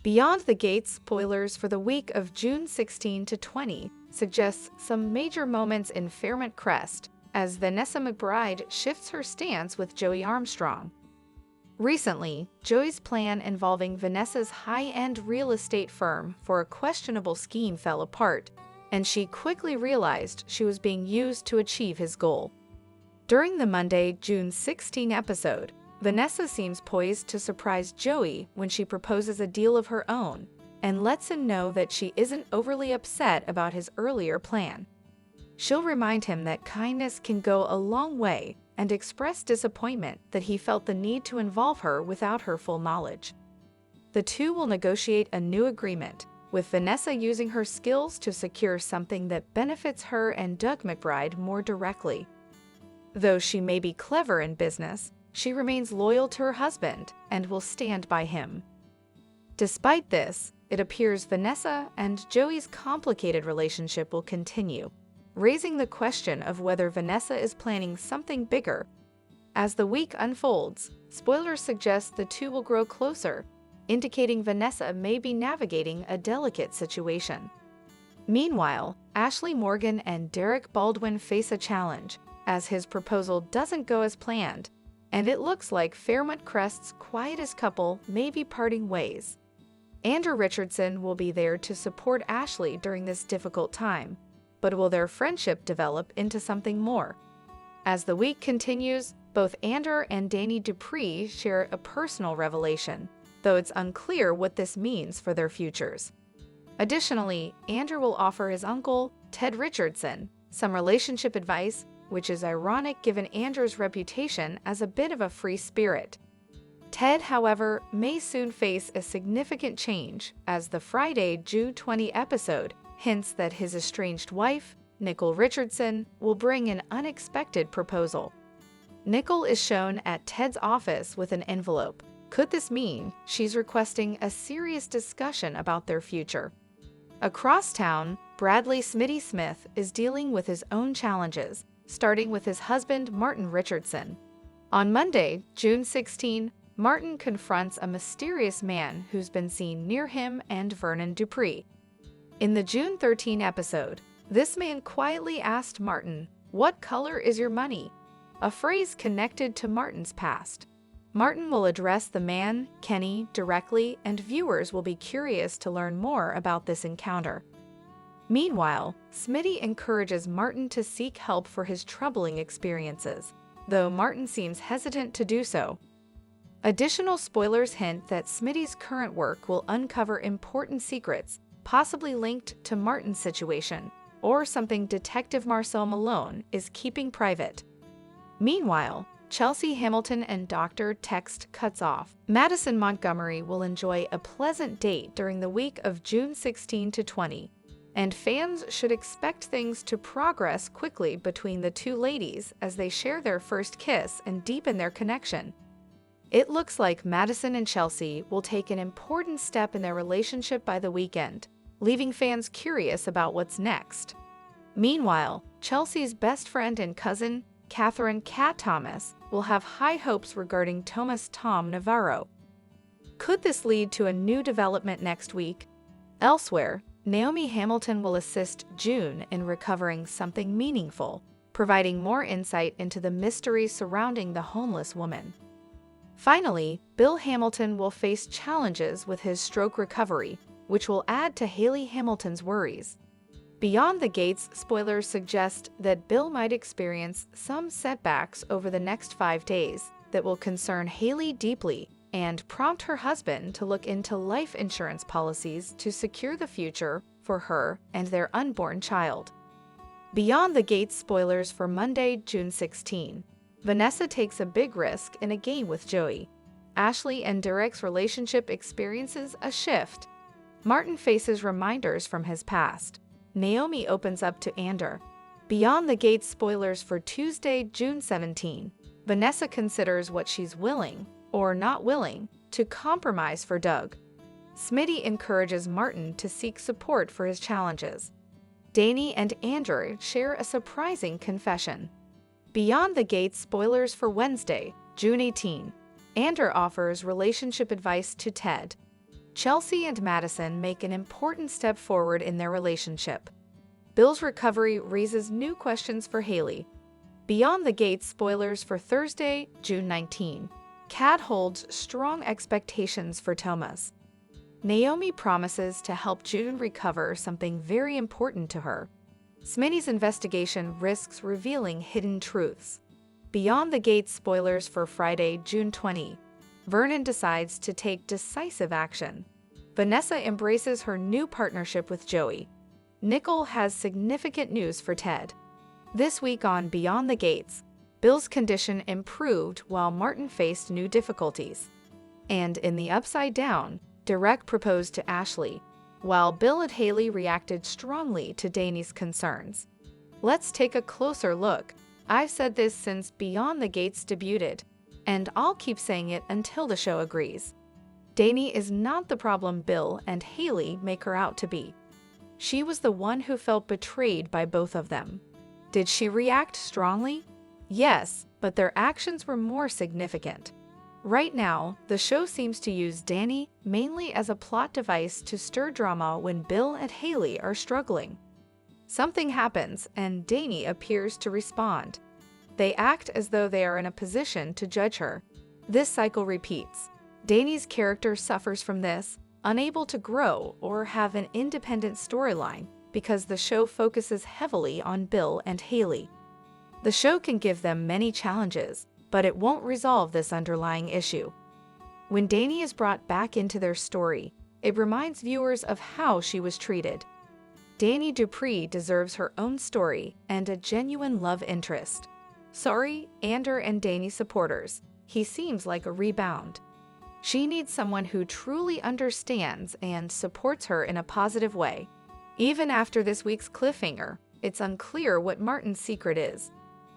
Beyond the Gates spoilers for the week of June 16 to 20 suggests some major moments in Fairmont Crest as Vanessa McBride shifts her stance with Joey Armstrong. Recently, Joey's plan involving Vanessa's high-end real estate firm for a questionable scheme fell apart, and she quickly realized she was being used to achieve his goal. During the Monday, June 16 episode, Vanessa seems poised to surprise Joey when she proposes a deal of her own and lets him know that she isn't overly upset about his earlier plan. She'll remind him that kindness can go a long way and express disappointment that he felt the need to involve her without her full knowledge. The two will negotiate a new agreement, with Vanessa using her skills to secure something that benefits her and Doug McBride more directly. Though she may be clever in business, she remains loyal to her husband and will stand by him. Despite this, it appears Vanessa and Joey's complicated relationship will continue, raising the question of whether Vanessa is planning something bigger. As the week unfolds, spoilers suggest the two will grow closer, indicating Vanessa may be navigating a delicate situation. Meanwhile, Ashley Morgan and Derek Baldwin face a challenge, as his proposal doesn't go as planned, and it looks like Fairmont Crest's quietest couple may be parting ways. Andrew Richardson will be there to support Ashley during this difficult time, but will their friendship develop into something more? As the week continues, both Andrew and Danny Dupree share a personal revelation, though it's unclear what this means for their futures. Additionally, Andrew will offer his uncle, Ted Richardson, some relationship advice, which is ironic given Andrew's reputation as a bit of a free spirit. Ted, however, may soon face a significant change, as the Friday, June 20 episode hints that his estranged wife, Nicole Richardson, will bring an unexpected proposal. Nicole is shown at Ted's office with an envelope. Could this mean she's requesting a serious discussion about their future? Across town, Bradley Smitty Smith is dealing with his own challenges, starting with his husband Martin Richardson. On Monday, June 16, Martin confronts a mysterious man who's been seen near him and Vernon Dupree. In the June 13 episode, this man quietly asked Martin, "What color is your money?" a phrase connected to Martin's past. Martin will address the man, Kenny, directly, and viewers will be curious to learn more about this encounter. Meanwhile, Smitty encourages Martin to seek help for his troubling experiences, though Martin seems hesitant to do so. Additional spoilers hint that Smitty's current work will uncover important secrets, possibly linked to Martin's situation, or something Detective Marcel Malone is keeping private. Meanwhile, Chelsea Hamilton and Dr. Text cuts off. Madison Montgomery will enjoy a pleasant date during the week of June 16 to 20, and fans should expect things to progress quickly between the two ladies as they share their first kiss and deepen their connection. It looks like Madison and Chelsea will take an important step in their relationship by the weekend, leaving fans curious about what's next. Meanwhile, Chelsea's best friend and cousin, Catherine Cat Thomas, will have high hopes regarding Thomas Tom Navarro. Could this lead to a new development next week? Elsewhere, Naomi Hamilton will assist June in recovering something meaningful, providing more insight into the mystery surrounding the homeless woman. Finally, Bill Hamilton will face challenges with his stroke recovery, which will add to Haley Hamilton's worries. Beyond the Gates spoilers suggest that Bill might experience some setbacks over the next 5 days that will concern Haley deeply and prompt her husband to look into life insurance policies to secure the future for her and their unborn child. Beyond the Gates spoilers for Monday, June 16. Vanessa takes a big risk in a game with Joey. Ashley and Derek's relationship experiences a shift. Martin faces reminders from his past. Naomi opens up to Andrew. Beyond the Gates spoilers for Tuesday, June 17. Vanessa considers what she's willing, or not willing, to compromise for Doug. Smitty encourages Martin to seek support for his challenges. Danny and Andrew share a surprising confession. Beyond the Gates spoilers for Wednesday, June 18. Andrew offers relationship advice to Ted. Chelsea and Madison make an important step forward in their relationship. Bill's recovery raises new questions for Haley. Beyond the Gates spoilers for Thursday, June 19. Kat holds strong expectations for Thomas. Naomi promises to help June recover something very important to her. Smitty's investigation risks revealing hidden truths. Beyond the Gates spoilers for Friday, June 20. Vernon decides to take decisive action. Vanessa embraces her new partnership with Joey. Nicole has significant news for Ted. This week on Beyond the Gates, Bill's condition improved while Martin faced new difficulties. And in the Upside Down, Derek proposed to Ashley, while Bill and Haley reacted strongly to Danny's concerns. Let's take a closer look. I've said this since Beyond the Gates debuted, and I'll keep saying it until the show agrees. Danny is not the problem Bill and Haley make her out to be. She was the one who felt betrayed by both of them. Did she react strongly? Yes, but their actions were more significant. Right now, the show seems to use Danny mainly as a plot device to stir drama when Bill and Haley are struggling. Something happens, and Danny appears to respond. They act as though they are in a position to judge her. This cycle repeats. Danny's character suffers from this, unable to grow or have an independent storyline because the show focuses heavily on Bill and Haley. The show can give them many challenges, but it won't resolve this underlying issue. When Danny is brought back into their story, it reminds viewers of how she was treated. Danny Dupree deserves her own story and a genuine love interest. Sorry, Ander and Danny supporters, he seems like a rebound. She needs someone who truly understands and supports her in a positive way. Even after this week's cliffhanger, it's unclear what Martin's secret is.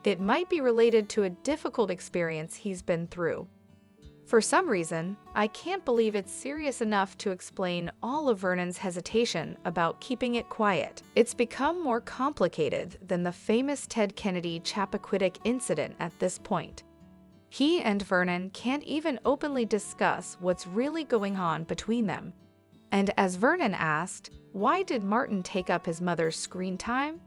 It might be related to a difficult experience he's been through. For some reason, I can't believe it's serious enough to explain all of Vernon's hesitation about keeping it quiet. It's become more complicated than the famous Ted Kennedy Chappaquiddick incident at this point. He and Vernon can't even openly discuss what's really going on between them. And as Vernon asked, why did Martin take up his mother's screen time?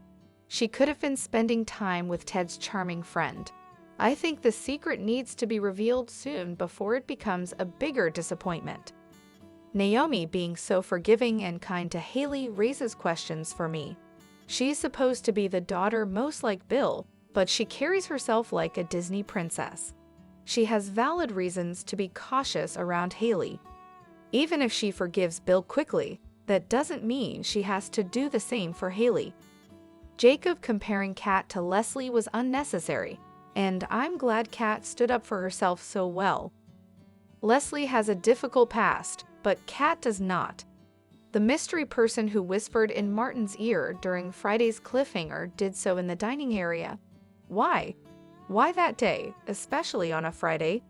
She could have been spending time with Ted's charming friend. I think the secret needs to be revealed soon before it becomes a bigger disappointment. Naomi being so forgiving and kind to Haley raises questions for me. She's supposed to be the daughter most like Bill, but she carries herself like a Disney princess. She has valid reasons to be cautious around Haley. Even if she forgives Bill quickly, that doesn't mean she has to do the same for Haley. Jacob comparing Kat to Leslie was unnecessary, and I'm glad Kat stood up for herself so well. Leslie has a difficult past, but Kat does not. The mystery person who whispered in Martin's ear during Friday's cliffhanger did so in the dining area. Why? Why that day, especially on a Friday?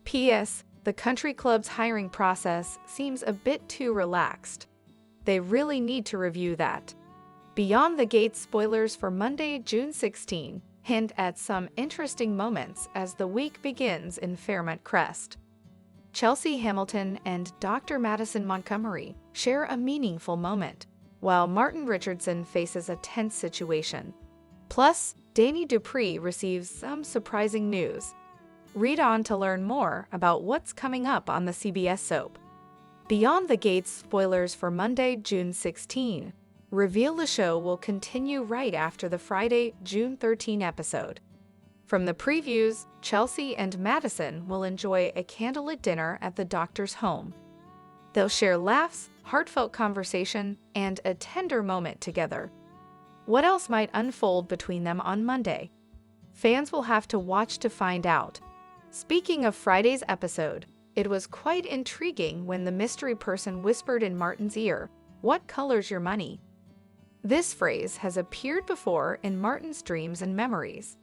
P.S. The country club's hiring process seems a bit too relaxed. They really need to review that. Beyond the Gates spoilers for Monday, June 16, hint at some interesting moments as the week begins in Fairmont, Crest. Chelsea Hamilton and Dr. Madison Montgomery share a meaningful moment, while Martin Richardson faces a tense situation. Plus, Danny Dupree receives some surprising news. Read on to learn more about what's coming up on the CBS soap. Beyond the Gates spoilers for Monday, June 16 reveal the show will continue right after the Friday, June 13 episode. From the previews, Chelsea and Madison will enjoy a candlelit dinner at the doctor's home. They'll share laughs, heartfelt conversation, and a tender moment together. What else might unfold between them on Monday? Fans will have to watch to find out. Speaking of Friday's episode, it was quite intriguing when the mystery person whispered in Martin's ear, "What color's your money?" This phrase has appeared before in Martin's dreams and memories.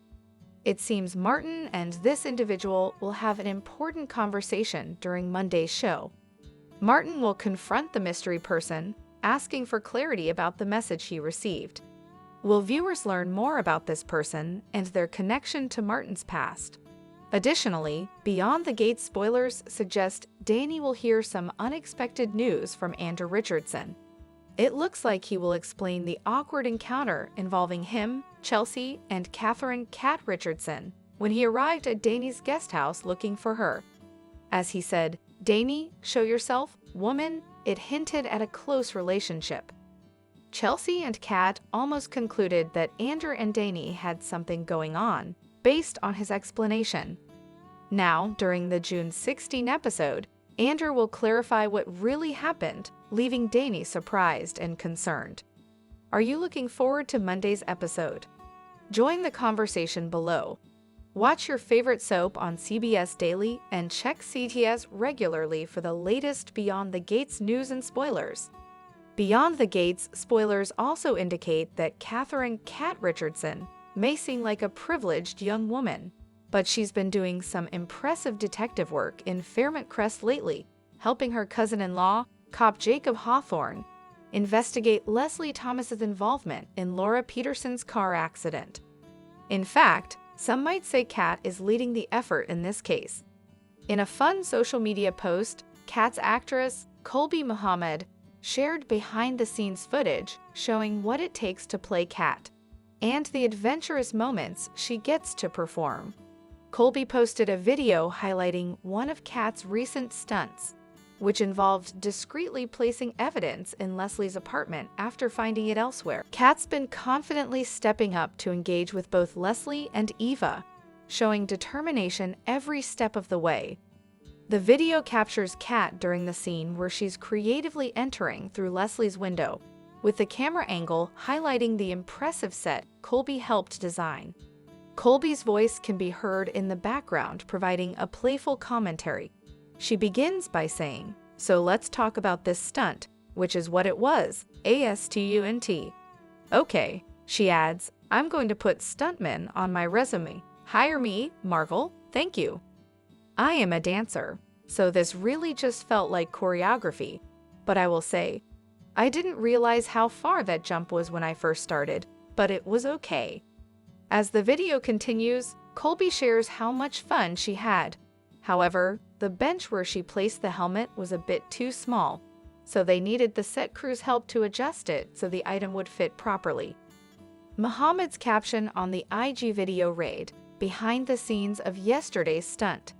It seems Martin and this individual will have an important conversation during Monday's show. Martin will confront the mystery person, asking for clarity about the message he received. Will viewers learn more about this person and their connection to Martin's past? Additionally, Beyond the Gates spoilers suggest Danny will hear some unexpected news from Andrew Richardson. It looks like he will explain the awkward encounter involving him, Chelsea, and Catherine "Cat" Richardson when he arrived at Danny's guest house looking for her. As he said, "Danny, show yourself, woman," it hinted at a close relationship. Chelsea and Cat almost concluded that Andrew and Danny had something going on, based on his explanation. Now, during the June 16 episode, Andrew will clarify what really happened, leaving Danny surprised and concerned. Are you looking forward to Monday's episode? Join the conversation below. Watch your favorite soap on CBS Daily and check CTS regularly for the latest Beyond the Gates news and spoilers. Beyond the Gates spoilers also indicate that Catherine "Cat" Richardson may seem like a privileged young woman, but she's been doing some impressive detective work in Fairmont, Crest lately, helping her cousin-in-law, cop Jacob Hawthorne, investigate Leslie Thomas's involvement in Laura Peterson's car accident. In fact, some might say Cat is leading the effort in this case. In a fun social media post, Cat's actress, Colby Muhammad, shared behind-the-scenes footage showing what it takes to play Cat and the adventurous moments she gets to perform. Colby posted a video highlighting one of Cat's recent stunts, which involved discreetly placing evidence in Leslie's apartment after finding it elsewhere. Cat's been confidently stepping up to engage with both Leslie and Eva, showing determination every step of the way. The video captures Cat during the scene where she's creatively entering through Leslie's window, with the camera angle highlighting the impressive set Colby helped design. Colby's voice can be heard in the background, providing a playful commentary. She begins by saying, "So let's talk about this stunt," which is what it was, ASTUNT. "Okay," she adds, "I'm going to put stuntman on my resume. Hire me, Marvel, thank you. I am a dancer, so this really just felt like choreography. But I will say, I didn't realize how far that jump was when I first started, but it was okay." As the video continues, Colby shares how much fun she had. However, the bench where she placed the helmet was a bit too small, so they needed the set crew's help to adjust it so the item would fit properly. Muhammad's caption on the IG video read, "Behind the scenes of yesterday's stunt.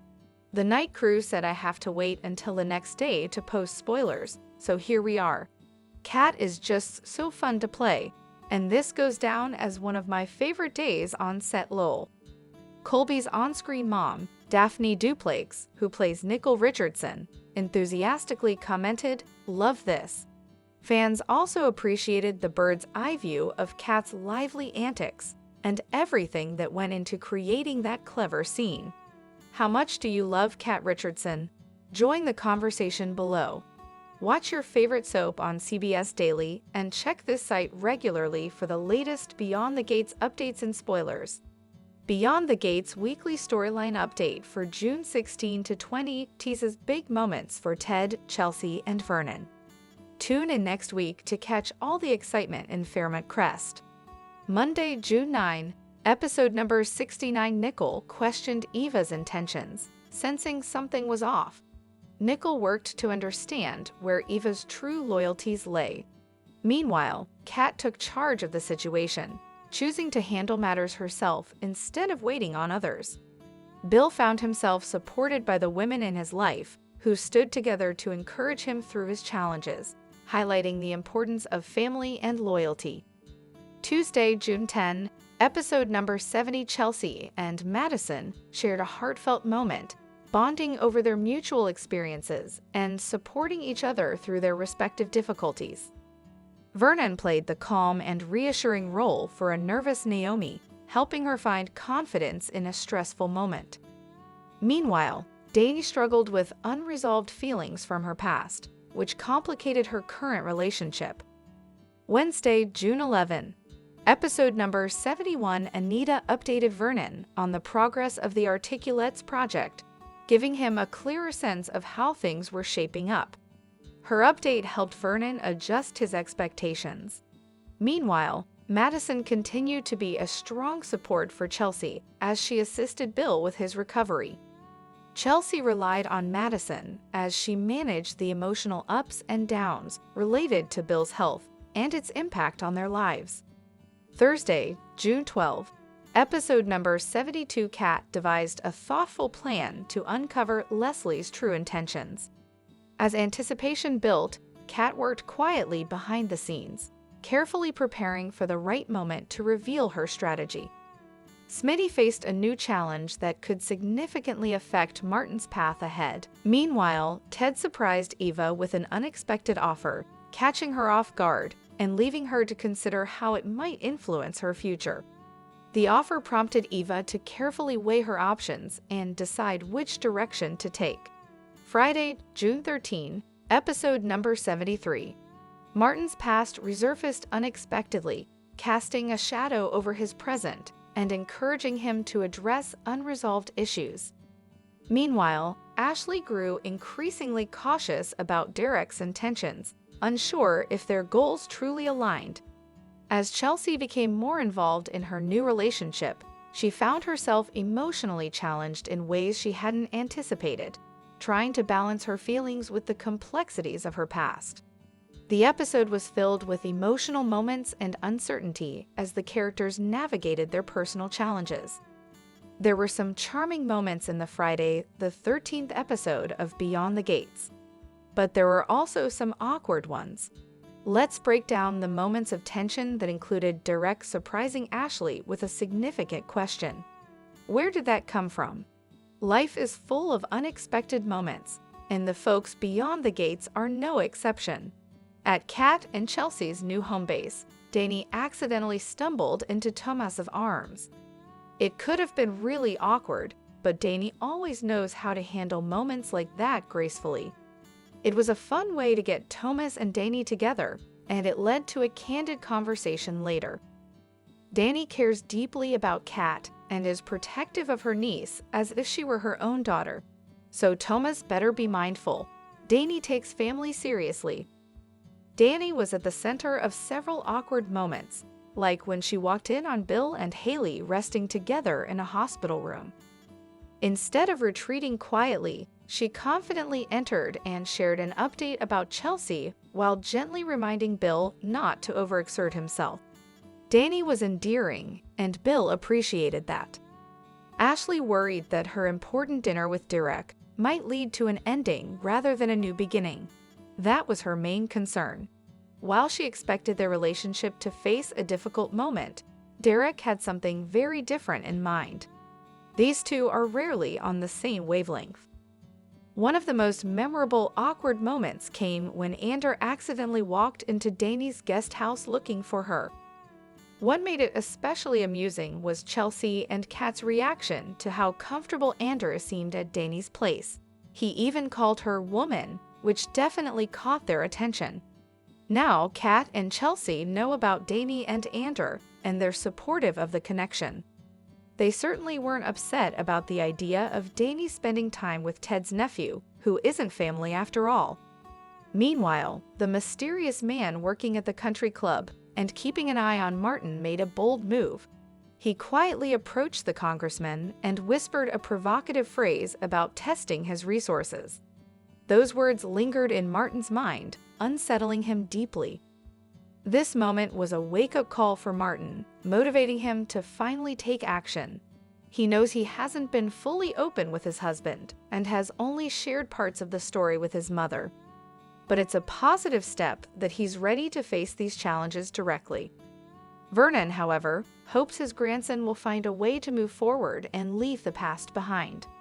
The night crew said I have to wait until the next day to post spoilers, so here we are. Cat is just so fun to play, and this goes down as one of my favorite days on set lol." Colby's on-screen mom, Daphne Duplex, who plays Nicole Richardson, enthusiastically commented, "Love this." Fans also appreciated the bird's eye view of Cat's lively antics and everything that went into creating that clever scene. How much do you love Cat Richardson? Join the conversation below. Watch your favorite soap on CBS Daily and check this site regularly for the latest Beyond the Gates updates and spoilers. Beyond the Gates weekly storyline update for June 16 to 20 teases big moments for Ted, Chelsea, and Vernon. Tune in next week to catch all the excitement in Fairmont Crest. Monday, June 9, episode number 69. Nicole questioned Eva's intentions, sensing something was off. Nicole worked to understand where Eva's true loyalties lay. Meanwhile, Kat took charge of the situation, choosing to handle matters herself instead of waiting on others. Bill found himself supported by the women in his life, who stood together to encourage him through his challenges, highlighting the importance of family and loyalty. Tuesday, June 10, episode number 70. Chelsea and Madison shared a heartfelt moment, bonding over their mutual experiences and supporting each other through their respective difficulties. Vernon played the calm and reassuring role for a nervous Naomi, helping her find confidence in a stressful moment. Meanwhile, Dani struggled with unresolved feelings from her past, which complicated her current relationship. Wednesday, June 11, episode number 71. Anita updated Vernon on the progress of the Articulates project, giving him a clearer sense of how things were shaping up. Her update helped Vernon adjust his expectations. Meanwhile, Madison continued to be a strong support for Chelsea as she assisted Bill with his recovery. Chelsea relied on Madison as she managed the emotional ups and downs related to Bill's health and its impact on their lives. Thursday, June 12, episode number 72. Kat devised a thoughtful plan to uncover Leslie's true intentions. As anticipation built, Kat worked quietly behind the scenes, carefully preparing for the right moment to reveal her strategy. Smitty faced a new challenge that could significantly affect Martin's path ahead. Meanwhile, Ted surprised Eva with an unexpected offer, catching her off guard and leaving her to consider how it might influence her future. The offer prompted Eva to carefully weigh her options and decide which direction to take. Friday, June 13, episode number 73. Martin's past resurfaced unexpectedly, casting a shadow over his present and encouraging him to address unresolved issues. Meanwhile, Ashley grew increasingly cautious about Derek's intentions, unsure if their goals truly aligned. As Chelsea became more involved in her new relationship, she found herself emotionally challenged in ways she hadn't anticipated, trying to balance her feelings with the complexities of her past. The episode was filled with emotional moments and uncertainty as the characters navigated their personal challenges. There were some charming moments in the Friday the 13th episode of Beyond the Gates, but there were also some awkward ones. Let's break down the moments of tension that included Derek surprising Ashley with a significant question. Where did that come from? Life is full of unexpected moments, and the folks beyond the gates are no exception. At Kat and Chelsea's new home base, Danny accidentally stumbled into Thomas's arms. It could have been really awkward, but Danny always knows how to handle moments like that gracefully. It was a fun way to get Thomas and Danny together, and it led to a candid conversation later. Danny cares deeply about Kat and is protective of her niece as if she were her own daughter. So Thomas better be mindful. Danny takes family seriously. Danny was at the center of several awkward moments, like when she walked in on Bill and Haley resting together in a hospital room. Instead of retreating quietly, she confidently entered and shared an update about Chelsea while gently reminding Bill not to overexert himself. Danny was endearing, and Bill appreciated that. Ashley worried that her important dinner with Derek might lead to an ending rather than a new beginning. That was her main concern. While she expected their relationship to face a difficult moment, Derek had something very different in mind. These two are rarely on the same wavelength. One of the most memorable awkward moments came when Ander accidentally walked into Danny's guest house looking for her. What made it especially amusing was Chelsea and Kat's reaction to how comfortable Ander seemed at Danny's place. He even called her woman, which definitely caught their attention. Now, Kat and Chelsea know about Danny and Ander, and they're supportive of the connection. They certainly weren't upset about the idea of Danny spending time with Ted's nephew, who isn't family after all. Meanwhile, the mysterious man working at the country club and keeping an eye on Martin made a bold move. He quietly approached the congressman and whispered a provocative phrase about testing his resources. Those words lingered in Martin's mind, unsettling him deeply. This moment was a wake-up call for Martin, motivating him to finally take action. He knows he hasn't been fully open with his husband and has only shared parts of the story with his mother. But it's a positive step that he's ready to face these challenges directly. Vernon, however, hopes his grandson will find a way to move forward and leave the past behind.